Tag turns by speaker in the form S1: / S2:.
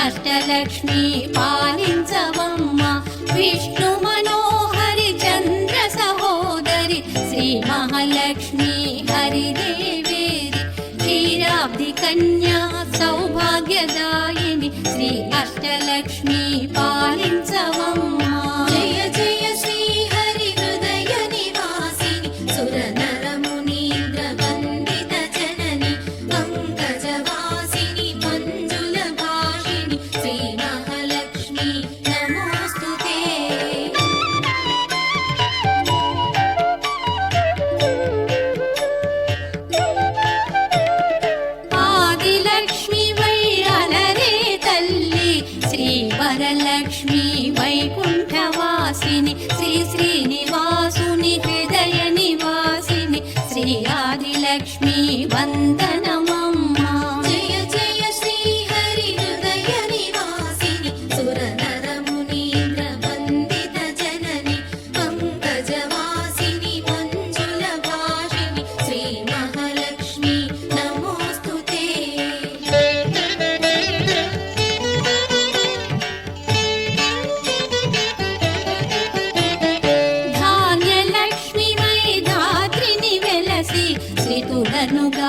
S1: అష్టలక్ష్మి పాలించవమ్మ విష్ణు మనోహరి చంద్ర సహోదరి శ్రీ మహాలక్ష్మి హరిదేవేరి క్షీరాబ్ది కన్యా సౌభాగ్యదాయిని శ్రీ అష్టలక్ష్మి పాలించవమ్మ జయ జయ శ్రీ హరి హృదయ నివాసిని సుర నర మునీంద్ర వందిత జనని పంకజవాసిని మంజుల భాషిని శ్రీ మహాలక్ష్మి నమోస్తుతే ఆదిలక్ష్మి వై అలరే తల్లి శ్రీ వరలక్ష్మి వైకుంఠవాసిని శ్రీ శ్రీనివాసుని హృదయ నివాసిని శ్రీ ఆదిలక్ష్మి వందనమమ్మ జయ జయ శ్రీ హరి హృదయ నివాసిని సుర నర మునీంద్ర వందిత జనని పంకజవాసిని మంజుల భాషిని శ్రీ మహాలక్ష్మి నమోస్తుతే ధాన్యలక్ష్మి వై ధాత్రిని వెలసి శ్రీతులనుగా